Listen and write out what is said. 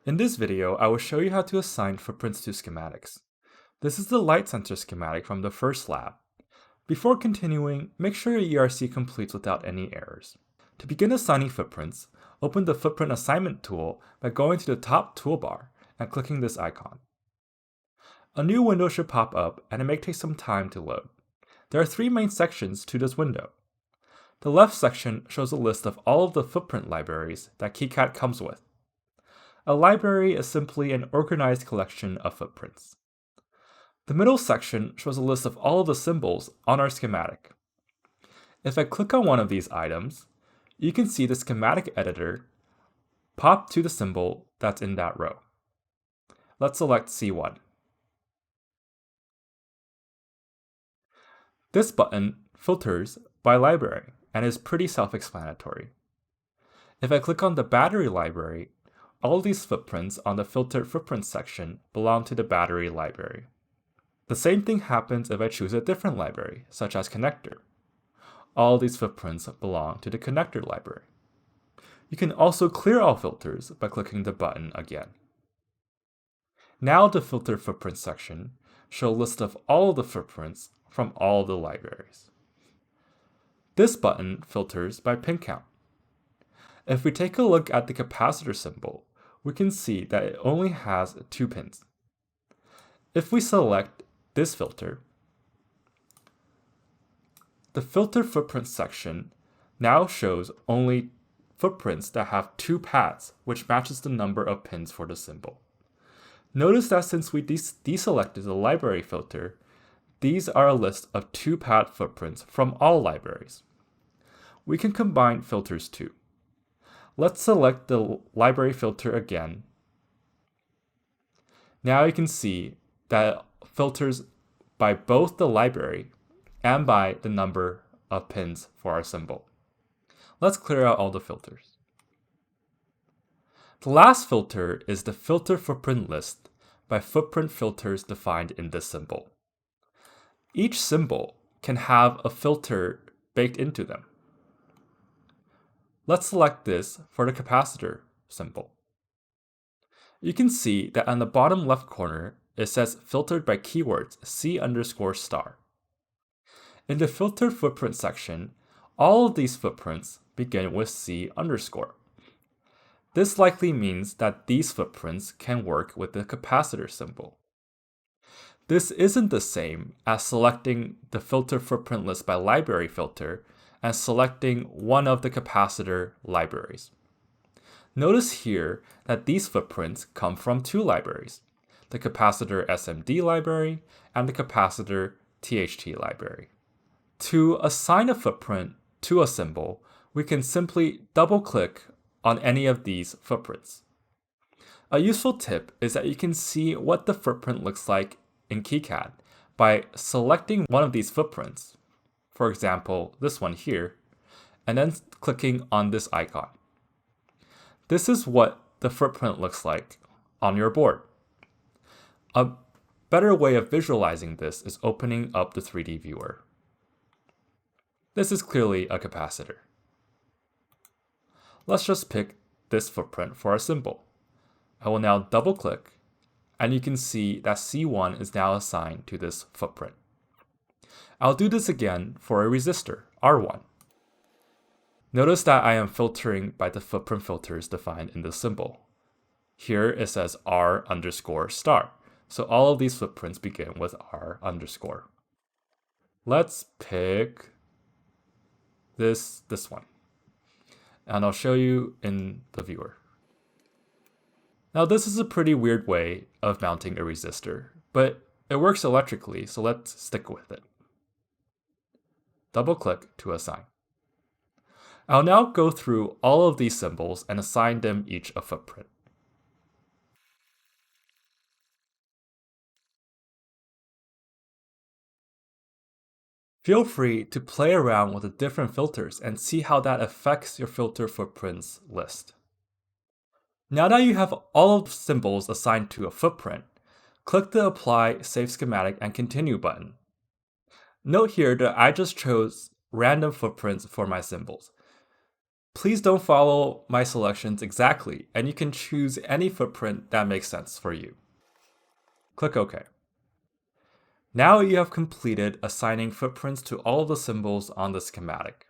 In this video, I will show you how to assign footprints to schematics. This is the light sensor schematic from the first lab. Before continuing, make sure your ERC completes without any errors. To begin assigning footprints, open the Footprint Assignment tool by going to the top toolbar and clicking this icon. A new window should pop up and it may take some time to load. There are three main sections to this window. The left section shows a list of all of the footprint libraries that KiCad comes with. A library is simply an organized collection of footprints. The middle section shows a list of all of the symbols on our schematic. If I click on one of these items, you can see the schematic editor pop to the symbol that's in that row. Let's select C1. This button filters by library and is pretty self-explanatory. If I click on the battery library, all these footprints on the filtered footprints section belong to the battery library. The same thing happens if I choose a different library, such as connector. All these footprints belong to the connector library. You can also clear all filters by clicking the button again. Now the filtered footprints section shows a list of all of the footprints from all of the libraries. This button filters by pin count. If we take a look at the capacitor symbol, we can see that it only has 2 pins. If we select this filter, the filter footprint section now shows only footprints that have 2 pads, which matches the number of pins for the symbol. Notice that since we deselected the library filter, these are a list of 2-pad footprints from all libraries. We can combine filters too. Let's select the library filter again. Now you can see that it filters by both the library and by the number of pins for our symbol. Let's clear out all the filters. The last filter is the filter footprint list by footprint filters defined in this symbol. Each symbol can have a filter baked into them. Let's select this for the capacitor symbol. You can see that on the bottom left corner, it says filtered by keywords C_*. In the filtered footprint section, all of these footprints begin with C_. This likely means that these footprints can work with the capacitor symbol. This isn't the same as selecting the filter footprint list by library filter and selecting one of the capacitor libraries. Notice here that these footprints come from 2 libraries, the capacitor SMD library and the capacitor THT library. To assign a footprint to a symbol, we can simply double-click on any of these footprints. A useful tip is that you can see what the footprint looks like in KiCad by selecting one of these footprints, for example, this one here, and then clicking on this icon. This is what the footprint looks like on your board. A better way of visualizing this is opening up the 3D viewer. This is clearly a capacitor. Let's just pick this footprint for our symbol. I will now double click, and you can see that C1 is now assigned to this footprint. I'll do this again for a resistor, R1. Notice that I am filtering by the footprint filters defined in the symbol. Here it says R_*, so all of these footprints begin with R_. Let's pick this one, and I'll show you in the viewer. Now this is a pretty weird way of mounting a resistor, but it works electrically, so let's stick with it. Double-click to assign. I'll now go through all of these symbols and assign them each a footprint. Feel free to play around with the different filters and see how that affects your filter footprints list. Now that you have all of the symbols assigned to a footprint, click the Apply Save Schematic and Continue button. Note here that I just chose random footprints for my symbols. Please don't follow my selections exactly, and you can choose any footprint that makes sense for you. Click OK. Now you have completed assigning footprints to all of the symbols on the schematic.